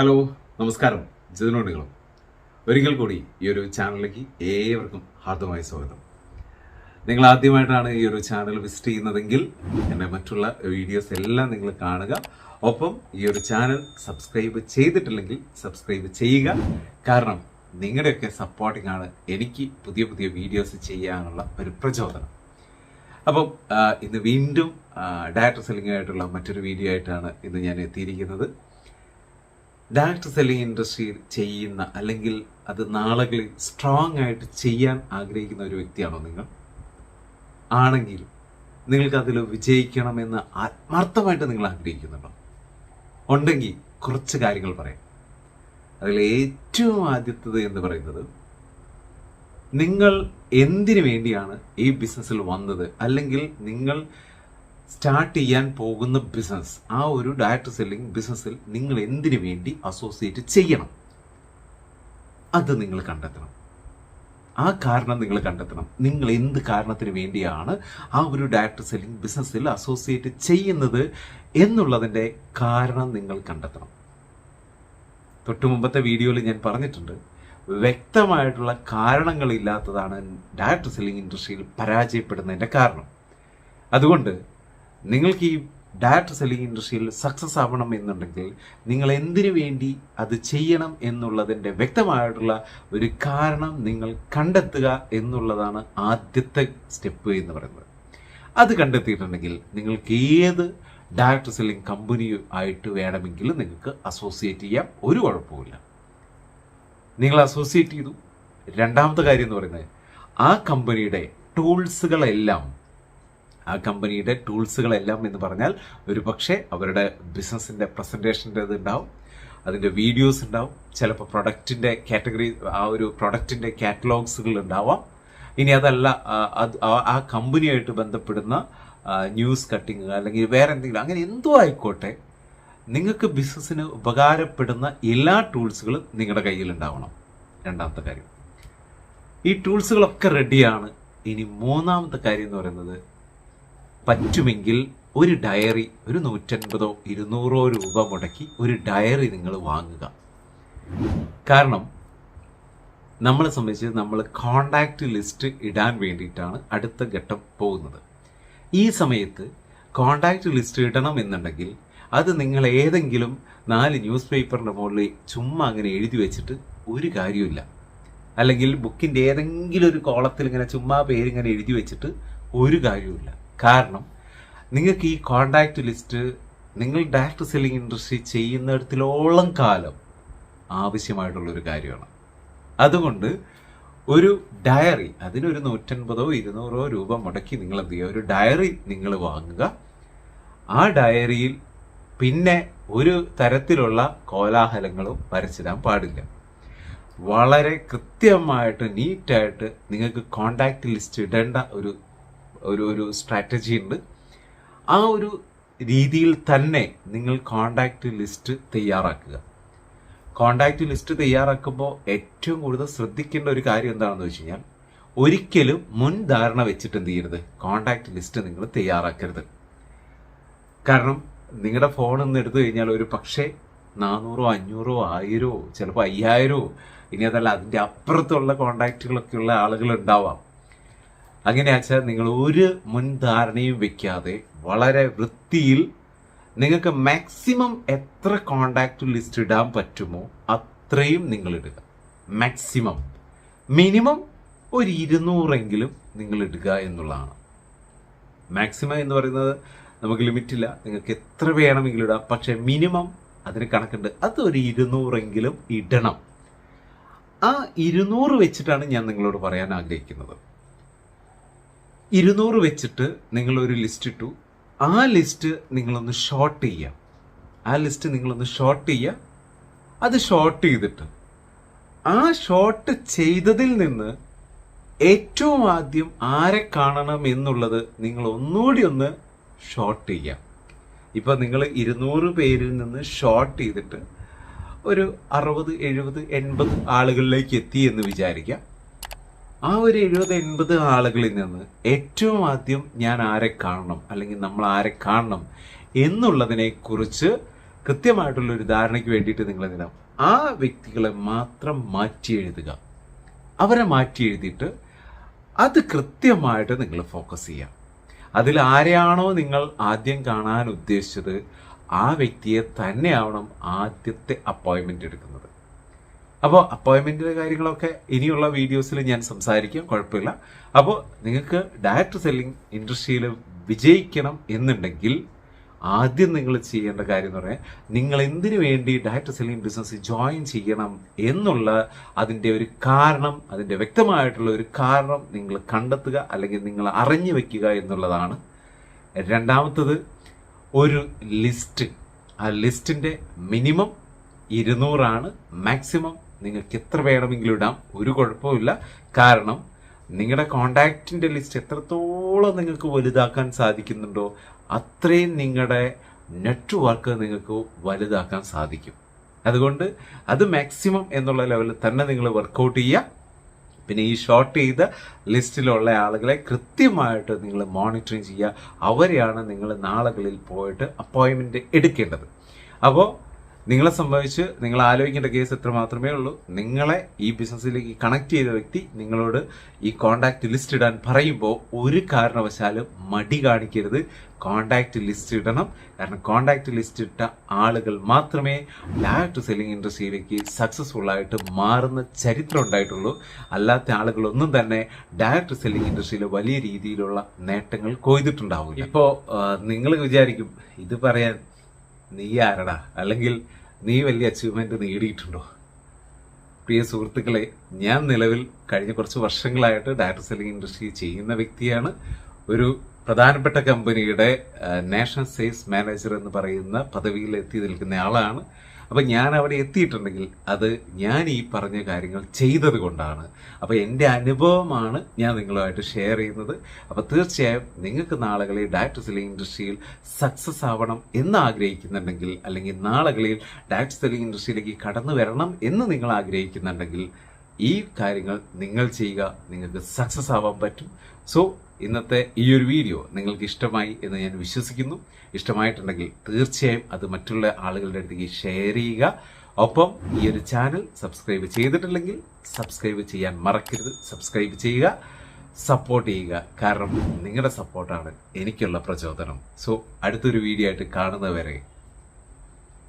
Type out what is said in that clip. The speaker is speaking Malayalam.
ഹലോ, നമസ്കാരം. ജിതിനോടുകളും ഒരിക്കൽ കൂടി ഈ ഒരു ചാനലിലേക്ക് ഏവർക്കും ഹാർദമായ സ്വാഗതം. നിങ്ങൾ ആദ്യമായിട്ടാണ് ഈ ഒരു ചാനൽ വിസിറ്റ് ചെയ്യുന്നതെങ്കിൽ എൻ്റെ മറ്റുള്ള വീഡിയോസ് എല്ലാം നിങ്ങൾ കാണുക. ഒപ്പം ഈ ഒരു ചാനൽ സബ്സ്ക്രൈബ് ചെയ്തിട്ടില്ലെങ്കിൽ സബ്സ്ക്രൈബ് ചെയ്യുക. കാരണം നിങ്ങളുടെയൊക്കെ സപ്പോർട്ടിംഗ് ആണ് എനിക്ക് പുതിയ പുതിയ വീഡിയോസ് ചെയ്യാനുള്ള ഒരു പ്രചോദനം. അപ്പം ഇന്ന് വീണ്ടും ഡയറക്റ്റ് സെല്ലിംഗ് ആയിട്ടുള്ള മറ്റൊരു വീഡിയോ ആയിട്ടാണ് ഇന്ന് ഞാൻ എത്തിയിരിക്കുന്നത്. ഡയറക്റ്റ് സെല്ലിംഗ് ഇൻഡസ്ട്രിയിൽ ചെയ്യുന്ന അല്ലെങ്കിൽ അത് നാളുകളിൽ സ്ട്രോങ് ആയിട്ട് ചെയ്യാൻ ആഗ്രഹിക്കുന്ന ഒരു വ്യക്തിയാണോ നിങ്ങൾ? ആണെങ്കിൽ നിങ്ങൾക്ക് അതിൽ വിജയിക്കണമെന്ന് ആത്മാർത്ഥമായിട്ട് നിങ്ങൾ ആഗ്രഹിക്കുന്നുണ്ടോ? ഉണ്ടെങ്കിൽ കുറച്ച് കാര്യങ്ങൾ പറയാം. അതിൽ ഏറ്റവും ആദ്യത്തത് എന്ന് പറയുന്നത്, നിങ്ങൾ എന്തിനു വേണ്ടിയാണ് ഈ ബിസിനസ്സിൽ വന്നത്, അല്ലെങ്കിൽ നിങ്ങൾ സ്റ്റാർട്ട് ചെയ്യാൻ പോകുന്ന ബിസിനസ്, ആ ഒരു ഡയറക്റ്റ് സെല്ലിംഗ് ബിസിനസ്സിൽ നിങ്ങൾ എന്തിനു വേണ്ടി അസോസിയേറ്റ് ചെയ്യണം, അത് നിങ്ങൾ കണ്ടെത്തണം. ആ കാരണം നിങ്ങൾ കണ്ടെത്തണം. നിങ്ങൾ എന്ത് കാരണത്തിന് വേണ്ടിയാണ് ആ ഒരു ഡയറക്റ്റ് സെല്ലിംഗ് ബിസിനസ്സിൽ അസോസിയേറ്റ് ചെയ്യുന്നത് എന്നുള്ളതിൻ്റെ കാരണം നിങ്ങൾ കണ്ടെത്തണം. തൊട്ടു മുമ്പത്തെ വീഡിയോയിൽ ഞാൻ പറഞ്ഞിട്ടുണ്ട്, വ്യക്തമായിട്ടുള്ള കാരണങ്ങളില്ലാത്തതാണ് ഡയറക്റ്റ് സെല്ലിംഗ് ഇൻഡസ്ട്രിയിൽ പരാജയപ്പെടുന്നതിൻ്റെ കാരണം. അതുകൊണ്ട് നിങ്ങൾക്ക് ഈ ഡയറക്റ്റ് സെല്ലിംഗ് ഇൻഡസ്ട്രിയിൽ സക്സസ് ആവണം എന്നുണ്ടെങ്കിൽ നിങ്ങൾ എന്തിനു വേണ്ടി അത് ചെയ്യണം എന്നുള്ളതിൻ്റെ വ്യക്തമായിട്ടുള്ള ഒരു കാരണം നിങ്ങൾ കണ്ടെത്തുക എന്നുള്ളതാണ് ആദ്യത്തെ സ്റ്റെപ്പ് എന്ന് പറയുന്നത്. അത് കണ്ടെത്തിയിട്ടുണ്ടെങ്കിൽ നിങ്ങൾക്ക് ഏത് ഡയറക്റ്റ് സെല്ലിംഗ് കമ്പനി ആയിട്ട് വേണമെങ്കിലും നിങ്ങൾക്ക് അസോസിയേറ്റ് ചെയ്യാം, ഒരു കുഴപ്പമില്ല. നിങ്ങൾ അസോസിയേറ്റ് ചെയ്തു. രണ്ടാമത്തെ കാര്യം എന്ന് പറയുന്നത്, ആ കമ്പനിയുടെ ടൂൾസുകളെല്ലാം എന്ന് പറഞ്ഞാൽ ഒരു പക്ഷേ അവരുടെ ബിസിനസ്സിൻ്റെ പ്രസൻറ്റേഷൻ്റെ ഇത് ഉണ്ടാവും, അതിൻ്റെ വീഡിയോസ് ഉണ്ടാവും, ചിലപ്പോൾ പ്രൊഡക്റ്റിൻ്റെ കാറ്റഗറി, ആ ഒരു പ്രൊഡക്റ്റിൻ്റെ കാറ്റലോഗ്സുകൾ ഉണ്ടാവാം. ഇനി അതല്ല, ആ കമ്പനിയായിട്ട് ബന്ധപ്പെടുന്ന ന്യൂസ് കട്ടിങ് അല്ലെങ്കിൽ വേറെ എന്തെങ്കിലും, അങ്ങനെ എന്തോ ആയിക്കോട്ടെ, നിങ്ങൾക്ക് ബിസിനസ്സിന് ഉപകാരപ്പെടുന്ന എല്ലാ ടൂൾസുകളും നിങ്ങളുടെ കയ്യിൽ ഉണ്ടാവണം. രണ്ടാമത്തെ കാര്യം, ഈ ടൂൾസുകളൊക്കെ റെഡിയാണ്. ഇനി മൂന്നാമത്തെ കാര്യം എന്ന് പറയുന്നത്, പറ്റുമെങ്കിൽ ഒരു ഡയറി, ഒരു 150 200 രൂപ മുടക്കി ഒരു ഡയറി നിങ്ങൾ വാങ്ങുക. കാരണം നമ്മളെ സംബന്ധിച്ച് നമ്മൾ കോണ്ടാക്റ്റ് ലിസ്റ്റ് ഇടാൻ വേണ്ടിയിട്ടാണ് അടുത്ത ഘട്ടം പോകുന്നത്. ഈ സമയത്ത് കോണ്ടാക്റ്റ് ലിസ്റ്റ് ഇടണം എന്നുണ്ടെങ്കിൽ അത് നിങ്ങൾ ഏതെങ്കിലും 4 ന്യൂസ് പേപ്പറിൻ്റെ മുകളിൽ ചുമ്മാ അങ്ങനെ എഴുതി വെച്ചിട്ട് ഒരു കാര്യമില്ല. അല്ലെങ്കിൽ ബുക്കിൻ്റെ ഏതെങ്കിലും ഒരു കോളത്തിൽ ഇങ്ങനെ ചുമ്മാ പേരിങ്ങനെ എഴുതി വെച്ചിട്ട് ഒരു കാര്യമില്ല. കാരണം നിങ്ങൾക്ക് ഈ കോണ്ടാക്റ്റ് ലിസ്റ്റ് നിങ്ങൾ ഡയറക്റ്റ് സെല്ലിംഗ് ഇൻഡസ്ട്രി ചെയ്യുന്നിടത്തോളം കാലം ആവശ്യമായിട്ടുള്ളൊരു കാര്യമാണ്. അതുകൊണ്ട് ഒരു ഡയറി, അതിനൊരു 150 200 രൂപ മുടക്കി നിങ്ങൾ എന്ത് ചെയ്യുക, ഒരു ഡയറി നിങ്ങൾ വാങ്ങുക. ആ ഡയറിയിൽ പിന്നെ ഒരു തരത്തിലുള്ള കോലാഹലങ്ങളും വരച്ചിടാൻ പാടില്ല. വളരെ കൃത്യമായിട്ട് നീറ്റായിട്ട് നിങ്ങൾക്ക് കോണ്ടാക്റ്റ് ലിസ്റ്റ് ഇടേണ്ട ഒരു സ്ട്രാറ്റജി ഉണ്ട്. ആ ഒരു രീതിയിൽ തന്നെ നിങ്ങൾ കോണ്ടാക്റ്റ് ലിസ്റ്റ് തയ്യാറാക്കുക. കോണ്ടാക്റ്റ് ലിസ്റ്റ് തയ്യാറാക്കുമ്പോൾ ഏറ്റവും കൂടുതൽ ശ്രദ്ധിക്കേണ്ട ഒരു കാര്യം എന്താണെന്ന് വെച്ച് കഴിഞ്ഞാൽ, ഒരിക്കലും മുൻധാരണ വെച്ചിട്ട് എന്ത് ചെയ്യരുത്, കോണ്ടാക്റ്റ് ലിസ്റ്റ് നിങ്ങൾ തയ്യാറാക്കരുത്. കാരണം നിങ്ങളുടെ ഫോണിൽ നിന്ന് എടുത്തു കഴിഞ്ഞാൽ ഒരു പക്ഷേ 400 500 1000 ചിലപ്പോൾ 5000, ഇനി അതല്ല അതിൻ്റെ അപ്പുറത്തുള്ള കോണ്ടാക്റ്റുകളൊക്കെ ഉള്ള ആളുകൾ ഉണ്ടാവാം. അങ്ങനെയാച്ചാൽ നിങ്ങൾ ഒരു മുൻധാരണയും വെക്കാതെ വളരെ വൃത്തിയിൽ നിങ്ങൾക്ക് മാക്സിമം എത്ര കോണ്ടാക്റ്റ് ലിസ്റ്റ് ഇടാൻ പറ്റുമോ അത്രയും നിങ്ങൾ ഇടുക. മാക്സിമം, മിനിമം ഒരു 200 നിങ്ങൾ ഇടുക എന്നുള്ളതാണ്. മാക്സിമം എന്ന് പറയുന്നത് നമുക്ക് ലിമിറ്റില്ല, നിങ്ങൾക്ക് എത്ര വേണമെങ്കിലും ഇടാം. പക്ഷേ മിനിമം അതിന് കണക്കുണ്ട്, അത് ഒരു 200 ഇടണം. ആ 200 വെച്ചിട്ടാണ് ഞാൻ നിങ്ങളോട് പറയാൻ ആഗ്രഹിക്കുന്നത്. 200 വെച്ചിട്ട് നിങ്ങളൊരു ലിസ്റ്റ് ഇട്ടു. ആ ലിസ്റ്റ് നിങ്ങളൊന്ന് ഷോർട്ട് ചെയ്യുക. അത് ഷോർട്ട് ചെയ്തിട്ട് ആ ഷോർട്ട് ചെയ്തതിൽ നിന്ന് ഏറ്റവും ആദ്യം ആരെ കാണണം എന്നുള്ളത് നിങ്ങൾ ഒന്നുകൂടി ഒന്ന് ഷോർട്ട് ചെയ്യുക. ഇപ്പം നിങ്ങൾ 200 പേരിൽ നിന്ന് ഷോർട്ട് ചെയ്തിട്ട് ഒരു 60 70 80 ആളുകളിലേക്ക് എത്തി എന്ന് വിചാരിക്കുക. ആ ഒരു 70-80 ആളുകളിൽ നിന്ന് ഏറ്റവും ആദ്യം ഞാൻ ആരെ കാണണം, അല്ലെങ്കിൽ നമ്മൾ ആരെ കാണണം എന്നുള്ളതിനെ കുറിച്ച് കൃത്യമായിട്ടുള്ള ഒരു ധാരണയ്ക്ക് വേണ്ടിയിട്ട് നിങ്ങൾ എന്തിനാ ആ വ്യക്തികളെ മാത്രം മാറ്റി എഴുതുക. അവരെ മാറ്റി എഴുതിയിട്ട് അത് കൃത്യമായിട്ട് നിങ്ങൾ ഫോക്കസ് ചെയ്യാം. അതിൽ ആരെയാണോ നിങ്ങൾ ആദ്യം കാണാൻ ഉദ്ദേശിച്ചത് ആ വ്യക്തിയെ തന്നെയാവണം ആദ്യത്തെ അപ്പോയിൻമെന്റ് എടുക്കുന്നത്. അപ്പോൾ അപ്പോയിൻമെന്റിന്റെ കാര്യങ്ങളൊക്കെ ഇനിയുള്ള വീഡിയോസിൽ ഞാൻ സംസാരിക്കാം, കുഴപ്പമില്ല. അപ്പോൾ നിങ്ങൾക്ക് ഡയറക്റ്റ് സെല്ലിംഗ് ഇൻഡസ്ട്രിയിൽ വിജയിക്കണം എന്നുണ്ടെങ്കിൽ ആദ്യം നിങ്ങൾ ചെയ്യേണ്ട കാര്യം എന്ന് പറഞ്ഞാൽ നിങ്ങൾ എന്തിനു വേണ്ടി ഡയറക്റ്റ് സെല്ലിംഗ് ബിസിനസ് ജോയിൻ ചെയ്യണം എന്നുള്ള അതിൻ്റെ ഒരു കാരണം, അതിൻ്റെ വ്യക്തമായിട്ടുള്ള ഒരു കാരണം നിങ്ങൾ കണ്ടെത്തുക, അല്ലെങ്കിൽ നിങ്ങൾ അറിഞ്ഞു വെക്കുക എന്നുള്ളതാണ്. രണ്ടാമത്തത് ഒരു ലിസ്റ്റ്. ആ ലിസ്റ്റിൻ്റെ മിനിമം 200 മാക്സിമം നിങ്ങൾക്ക് എത്ര വേണമെങ്കിലും ഇടാം, ഒരു കുഴപ്പമില്ല. കാരണം നിങ്ങളുടെ കോണ്ടാക്റ്റിൻ്റെ ലിസ്റ്റ് എത്രത്തോളം നിങ്ങൾക്ക് വലുതാക്കാൻ സാധിക്കുന്നുണ്ടോ അത്രയും നിങ്ങളുടെ നെറ്റ്വർക്ക് നിങ്ങൾക്ക് വലുതാക്കാൻ സാധിക്കും. അതുകൊണ്ട് അത് മാക്സിമം എന്നുള്ള ലെവലിൽ തന്നെ നിങ്ങൾ വർക്കൗട്ട് ചെയ്യുക. പിന്നെ ഈ ഷോർട്ട് ചെയ്ത ലിസ്റ്റിലുള്ള ആളുകളെ കൃത്യമായിട്ട് നിങ്ങൾ മോണിറ്ററിങ് ചെയ്യുക. അവരെയാണ് നിങ്ങൾ നാളുകളിൽ പോയിട്ട് അപ്പോയിൻമെൻറ്റ് എടുക്കേണ്ടത്. അപ്പോൾ നിങ്ങളെ സംബന്ധിച്ച് നിങ്ങൾ ആലോചിക്കേണ്ട കേസ് എത്ര മാത്രമേ ഉള്ളൂ. നിങ്ങളെ ഈ ബിസിനസ്സിലേക്ക് കണക്ട് ചെയ്ത വ്യക്തി നിങ്ങളോട് ഈ കോണ്ടാക്ട് ലിസ്റ്റ് ഇടാൻ പറയുമ്പോൾ ഒരു കാരണവശാലും മടി കാണിക്കരുത്. കോണ്ടാക്ട് ലിസ്റ്റ് ഇടണം. കാരണം കോണ്ടാക്ട് ലിസ്റ്റ് ഇട്ട ആളുകൾ മാത്രമേ ഡയറക്റ്റ് സെല്ലിംഗ് ഇൻഡസ്ട്രിയിലേക്ക് സക്സസ്ഫുൾ ആയിട്ട് മാറുന്ന ചരിത്രം ഉണ്ടായിട്ടുള്ളൂ. അല്ലാത്ത ആളുകളൊന്നും തന്നെ ഡയറക്റ്റ് സെല്ലിംഗ് ഇൻഡസ്ട്രിയിൽ വലിയ രീതിയിലുള്ള നേട്ടങ്ങൾ കൊയ്തിട്ടുണ്ടാവില്ല. ഇപ്പോൾ നിങ്ങൾ വിചാരിക്കും ഇത് പറയാൻ നീ ആരടാ, അല്ലെങ്കിൽ നീ വലിയ അച്ചീവ്മെന്റ് നേടിയിട്ടുണ്ടോ? പ്രിയ സുഹൃത്തുക്കളെ, ഞാൻ നിലവിൽ കഴിഞ്ഞ കുറച്ച് വർഷങ്ങളായിട്ട് ഡയറക്റ്റ് സെല്ലിംഗ് ഇൻഡസ്ട്രി ചെയ്യുന്ന വ്യക്തിയാണ്. ഒരു പ്രധാനപ്പെട്ട കമ്പനിയുടെ നാഷണൽ സെയിൽസ് മാനേജർ എന്ന് പറയുന്ന പദവിയിൽ എത്തി നിൽക്കുന്ന ആളാണ്. അപ്പം ഞാൻ അവിടെ എത്തിയിട്ടുണ്ടെങ്കിൽ അത് ഞാൻ ഈ പറഞ്ഞ കാര്യങ്ങൾ ചെയ്തത് കൊണ്ടാണ്. അപ്പോൾ എൻ്റെ അനുഭവമാണ് ഞാൻ നിങ്ങളുമായിട്ട് ഷെയർ ചെയ്യുന്നത്. അപ്പോൾ തീർച്ചയായും നിങ്ങൾക്ക് നാളുകളിൽ ഡയറക്റ്റ് സെല്ലിംഗ് ഇൻഡസ്ട്രിയിൽ സക്സസ് ആവണം എന്ന് ആഗ്രഹിക്കുന്നുണ്ടെങ്കിൽ, അല്ലെങ്കിൽ നാളുകളിൽ ഡയറക്റ്റ് സെല്ലിംഗ് ഇൻഡസ്ട്രിയിലേക്ക് കടന്നു വരണം എന്ന് നിങ്ങൾ ആഗ്രഹിക്കുന്നുണ്ടെങ്കിൽ ഈ കാര്യങ്ങൾ നിങ്ങൾ ചെയ്യുക, നിങ്ങൾക്ക് സക്സസ് ആവാൻ പറ്റും. സോ ഇന്നത്തെ ഈ ഒരു വീഡിയോ നിങ്ങൾക്ക് ഇഷ്ടമായി എന്ന് ഞാൻ വിശ്വസിക്കുന്നു. ഇഷ്ടമായിട്ടുണ്ടെങ്കിൽ തീർച്ചയായും അത് മറ്റുള്ള ആളുകളുടെ അടുത്തേക്ക് ഷെയർ ചെയ്യുക. ഒപ്പം ഈ ഒരു ചാനൽ സബ്സ്ക്രൈബ് ചെയ്തിട്ടില്ലെങ്കിൽ സബ്സ്ക്രൈബ് ചെയ്യാൻ മറക്കരുത്. സബ്സ്ക്രൈബ് ചെയ്യുക, സപ്പോർട്ട് ചെയ്യുക. കാരണം നിങ്ങളുടെ സപ്പോർട്ടാണ് എനിക്കുള്ള പ്രചോദനം. സോ അടുത്തൊരു വീഡിയോ ആയിട്ട് കാണുന്നവരെ